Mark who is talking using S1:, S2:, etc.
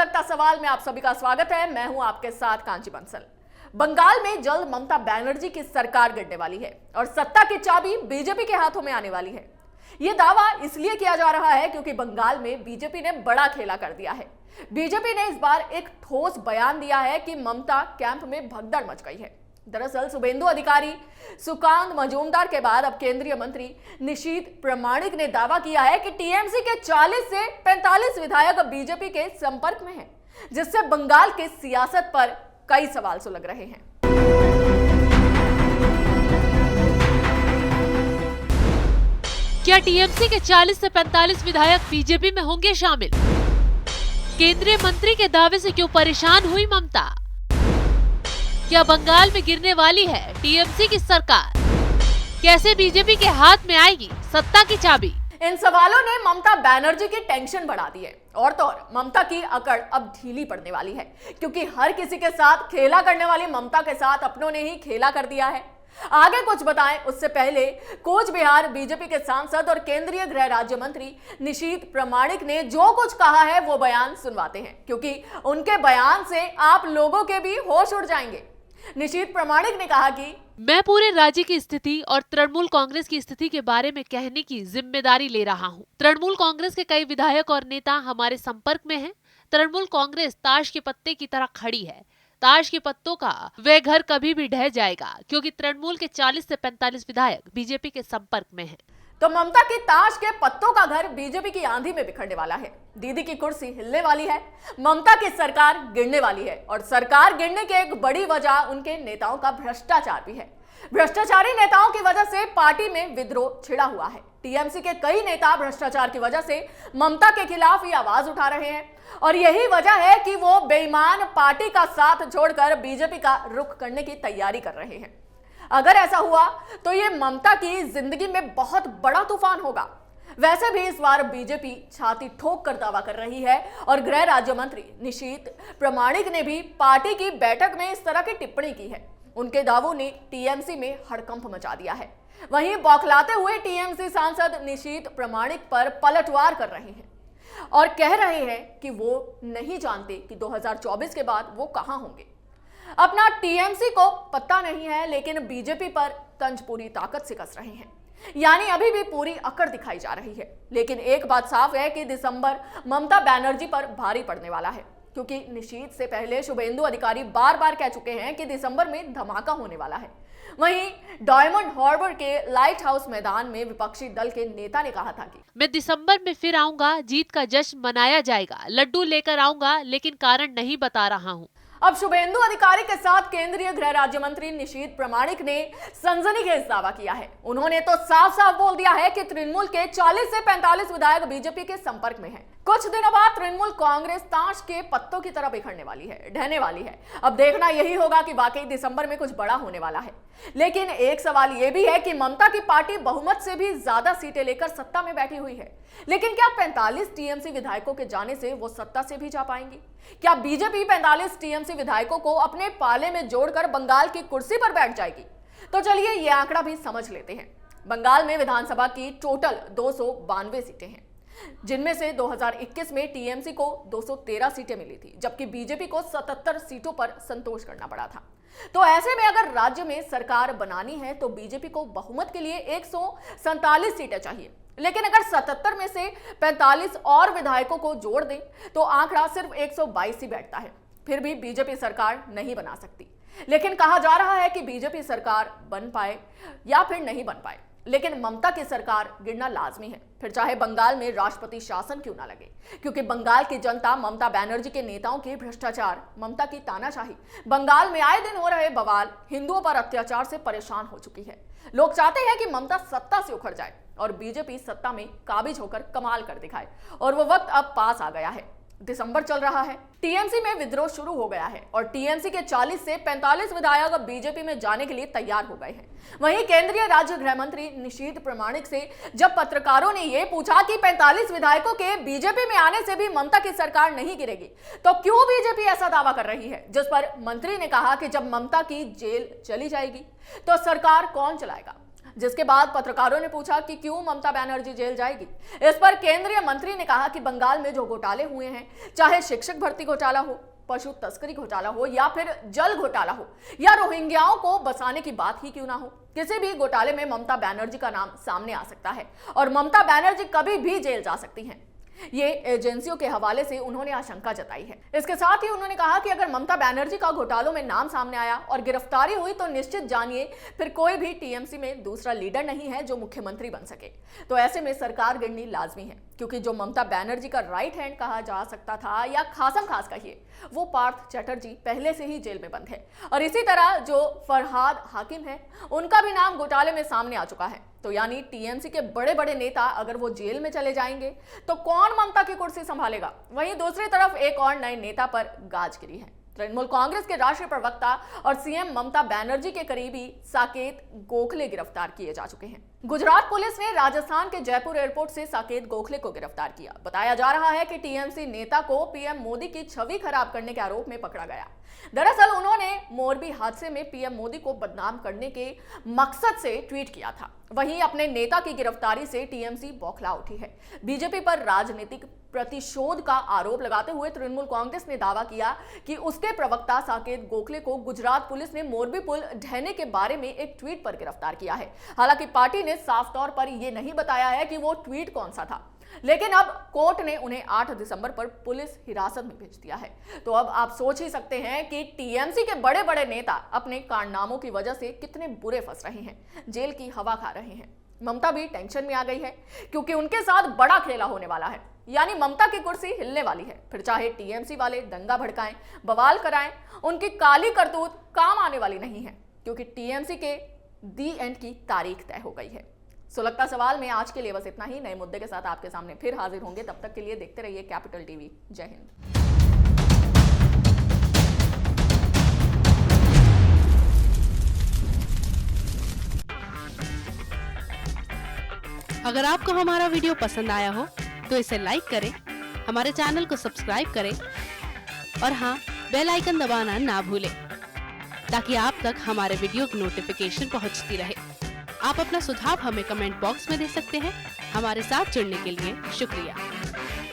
S1: लगता सवाल में आप सभी का स्वागत है। मैं हूं आपके साथ कांची बंसल। बंगाल में जल्द ममता बनर्जी की सरकार गिरने वाली है और सत्ता की चाबी बीजेपी के हाथों में आने वाली है। यह दावा इसलिए किया जा रहा है क्योंकि बंगाल में बीजेपी ने बड़ा खेला कर दिया है। बीजेपी ने इस बार एक ठोस बयान दिया है कि ममता कैंप में भगदड़ मच गई है। दरअसल शुभेंदु अधिकारी, सुकांत मजूमदार के बाद अब केंद्रीय मंत्री निशीथ प्रामाणिक ने दावा किया है कि टीएमसी के 40 से 45 विधायक बीजेपी के संपर्क में हैं, जिससे बंगाल के सियासत पर कई सवाल सुलग रहे हैं।
S2: क्या टीएमसी के 40 से 45 विधायक बीजेपी में होंगे शामिल? केंद्रीय मंत्री के दावे से क्यों परेशान हुई ममता? क्या बंगाल में गिरने वाली है टीएमसी की सरकार? कैसे बीजेपी के हाथ में आएगी सत्ता की चाबी?
S1: इन सवालों ने ममता बनर्जी की टेंशन बढ़ा दी है और तो और ममता की अकड़ अब ढीली पड़ने वाली है, क्योंकि हर किसी के साथ खेला करने वाली ममता के साथ अपनों ने ही खेला कर दिया है। आगे कुछ बताएं उससे पहले कोच बिहार बीजेपी के सांसद और केंद्रीय गृह राज्य मंत्री निशीथ प्रामाणिक ने जो कुछ कहा है वो बयान सुनवाते हैं, क्योंकि उनके बयान से आप लोगों के भी होश उड़ जाएंगे। निशीथ प्रामाणिक ने कहा कि
S2: मैं पूरे राज्य की स्थिति और तृणमूल कांग्रेस की स्थिति के बारे में कहने की जिम्मेदारी ले रहा हूं। तृणमूल कांग्रेस के कई विधायक और नेता हमारे संपर्क में हैं। तृणमूल कांग्रेस ताश के पत्ते की तरह खड़ी है। ताश के पत्तों का वह घर कभी भी ढह जाएगा, क्योंकि तृणमूल के 40 से 45 विधायक बीजेपी के संपर्क में हैं।
S1: तो ममता की ताश के पत्तों का घर बीजेपी की आंधी में बिखरने वाला है। दीदी की कुर्सी हिलने वाली है, ममता की सरकार गिरने वाली है और सरकार गिरने की एक बड़ी वजह उनके नेताओं का भ्रष्टाचार भी है। भ्रष्टाचारी नेताओं की वजह से पार्टी में विद्रोह छिड़ा हुआ है। टीएमसी के कई नेता भ्रष्टाचार की वजह से ममता के खिलाफ ही आवाज उठा रहे हैं और यही वजह है कि वो बेईमान पार्टी का साथ छोड़कर बीजेपी का रुख करने की तैयारी कर रहे हैं। अगर ऐसा हुआ तो ये ममता की जिंदगी में बहुत बड़ा तूफान होगा। वैसे भी इस बार बीजेपी छाती ठोक कर दावा कर रही है और गृह राज्य मंत्री निशीथ प्रामाणिक ने भी पार्टी की बैठक में इस तरह की टिप्पणी की है। उनके दावों ने टीएमसी में हड़कंप मचा दिया है। वहीं बौखलाते हुए टीएमसी सांसद निशीथ प्रामाणिक पर पलटवार कर रहे हैं और कह रहे हैं कि वो नहीं जानते कि 2024 के बाद वो कहां होंगे। अपना टीएमसी को पता नहीं है, लेकिन बीजेपी पर तंज पूरी ताकत से कस रहे हैं, यानी अभी भी पूरी अकड़ दिखाई जा रही है। लेकिन एक बात साफ है कि दिसंबर ममता बनर्जी पर भारी पड़ने वाला है, क्योंकि निशीथ से पहले शुभेंदु अधिकारी बार बार कह चुके हैं कि दिसंबर में धमाका होने वाला है। वहीं डायमंड हार्बर के लाइट हाउस मैदान में विपक्षी दल के नेता ने कहा था कि
S2: मैं दिसंबर में फिर आऊंगा, जीत का जश्न मनाया जाएगा, लड्डू लेकर आऊंगा, लेकिन कारण नहीं बता रहा हूं।
S1: अब शुभेंदु अधिकारी के साथ केंद्रीय गृह राज्य मंत्री निशीथ प्रामाणिक ने सनसनीखेज दावा किया है। उन्होंने तो साफ साफ बोल दिया है कि तृणमूल के 40 से 45 विधायक बीजेपी के संपर्क में हैं। कुछ दिनों बाद तृणमूल कांग्रेस ताश के पत्तों की तरह बिखरने वाली है, ढहने वाली है। अब देखना यही होगा कि वाकई दिसंबर में कुछ बड़ा होने वाला है। लेकिन एक सवाल यह भी है कि ममता की पार्टी बहुमत से भी ज्यादा सीटें लेकर सत्ता में बैठी हुई है, लेकिन क्या 45 टीएमसी विधायकों के जाने से वो सत्ता से भी जा पाएंगी? क्या बीजेपी 45 टीएमसी विधायकों को अपने पाले में जोड़कर बंगाल की कुर्सी पर बैठ जाएगी? तो चलिए ये आंकड़ा भी समझ लेते हैं। बंगाल में विधानसभा की टोटल 292 सीटें हैं, जिनमें से 2021 में टीएमसी को 213 सीटें मिली थी, जबकि बीजेपी को 77 सीटों पर संतोष करना पड़ा था। तो ऐसे में अगर राज्य में सरकार बनानी है तो बीजेपी को बहुमत के लिए 147 सीटें चाहिए, लेकिन अगर 77 में से 45 और विधायकों को जोड़ दें तो आंकड़ा सिर्फ 122 ही बैठता है। फिर भी बीजेपी सरकार नहीं बना सकती। लेकिन कहा जा रहा है कि बीजेपी सरकार बन पाए या फिर नहीं बन पाए, लेकिन ममता की सरकार गिरना लाजमी है, फिर चाहे बंगाल में राष्ट्रपति शासन क्यों ना लगे, क्योंकि बंगाल की जनता ममता बनर्जी के नेताओं के भ्रष्टाचार, ममता की तानाशाही, बंगाल में आए दिन हो रहे बवाल, हिंदुओं पर अत्याचार से परेशान हो चुकी है। लोग चाहते हैं कि ममता सत्ता से उखड़ जाए और बीजेपी सत्ता में काबिज होकर कमाल कर दिखाए, और वो वक्त अब पास आ गया है। दिसंबर चल रहा है, टीएमसी में विद्रोह शुरू हो गया है और टीएमसी के 40 से 45 विधायक अब बीजेपी में जाने के लिए तैयार हो गए हैं। वहीं केंद्रीय राज्य गृह मंत्री निशीथ प्रामाणिक से जब पत्रकारों ने यह पूछा कि 45 विधायकों के बीजेपी में आने से भी ममता की सरकार नहीं गिरेगी, तो क्यों बीजेपी ऐसा दावा कर रही है, जिस पर मंत्री ने कहा कि जब ममता की जेल चली जाएगी तो सरकार कौन चलाएगा? जिसके बाद पत्रकारों ने पूछा कि क्यों ममता बनर्जी जेल जाएगी। इस पर केंद्रीय मंत्री ने कहा कि बंगाल में जो घोटाले हुए हैं, चाहे शिक्षक भर्ती घोटाला हो, पशु तस्करी घोटाला हो या फिर जल घोटाला हो या रोहिंग्याओं को बसाने की बात ही क्यों ना हो, किसी भी घोटाले में ममता बनर्जी का नाम सामने आ सकता है और ममता बनर्जी कभी भी जेल जा सकती हैं। ये एजेंसियों के हवाले से उन्होंने आशंका जताई है। इसके साथ ही उन्होंने कहा कि अगर ममता बनर्जी का घोटालों में नाम सामने आया और गिरफ्तारी हुई तो निश्चित जानिए फिर कोई भी टीएमसी में दूसरा लीडर नहीं है जो मुख्यमंत्री बन सके। तो ऐसे में सरकार गिरनी लाजमी है, क्योंकि जो ममता बनर्जी का राइट हैंड कहा जा सकता था या खासम खास कहिए, वो पार्थ चटर्जी पहले से ही जेल में बंद है और इसी तरह जो फरहाद हाकिम है उनका भी नाम घोटाले में सामने आ चुका है। तो यानी टीएमसी के बड़े बड़े नेता अगर वो जेल में चले जाएंगे तो कौन ममता की कुर्सी संभालेगा। वहीं दूसरी तरफ एक और नए नेता पर गाज गिरी है। तृणमूल कांग्रेस के राष्ट्रीय प्रवक्ता और सीएम ममता बनर्जी के करीबी साकेत गोखले गिरफ्तार किए जा चुके हैं। गुजरात पुलिस ने राजस्थान के जयपुर एयरपोर्ट से साकेत गोखले को गिरफ्तार किया। बताया जा रहा है कि टीएमसी नेता को पीएम मोदी की छवि खराब करने के आरोप में पकड़ा गया। दरअसल उन्होंने मोरबी हादसे में पीएम मोदी को बदनाम करने के मकसद से ट्वीट किया था। वहीं अपने नेता की गिरफ्तारी से टीएमसी बौखला उठी है। बीजेपी पर राजनीतिक प्रतिशोध का आरोप लगाते हुए तृणमूल कांग्रेस ने दावा किया कि उसके प्रवक्ता साकेत गोखले को गुजरात पुलिस ने मोरबी पुल ढहने के बारे में एक ट्वीट पर गिरफ्तार किया है। हालांकि पार्टी ने साफ तौर पर यह नहीं बताया है कि वो ट्वीट कौन सा था, लेकिन अब कोर्ट ने उन्हें 8 दिसंबर पर पुलिस हिरासत में भेज दिया है। तो अब आप सोच ही सकते हैं कि टीएमसी के बड़े बड़े नेता अपने कारनामों की वजह से कितने बुरे फंस रहे हैं, जेल की हवा खा रहे हैं। ममता भी टेंशन में आ गई है, क्योंकि उनके साथ बड़ा खेला होने वाला है। यानी ममता की कुर्सी हिलने वाली है। फिर चाहे टीएमसी वाले दंगा भड़काएं, बवाल कराएं, उनकी काली करतूत काम आने वाली नहीं है, क्योंकि टीएमसी के दी एंड की तारीख तय हो गई है। सुलगता सवाल में आज के लिए बस इतना ही। नए मुद्दे के साथ आपके सामने फिर हाजिर होंगे। तब तक के लिए देखते रहिए कैपिटल टीवी। जय हिंद।
S3: अगर आपको हमारा वीडियो पसंद आया हो तो इसे लाइक करें, हमारे चैनल को सब्सक्राइब करें और हाँ, बेल आइकन दबाना ना भूलें, ताकि आप तक हमारे वीडियो की नोटिफिकेशन पहुंचती रहे। आप अपना सुझाव हमें कमेंट बॉक्स में दे सकते हैं। हमारे साथ जुड़ने के लिए शुक्रिया।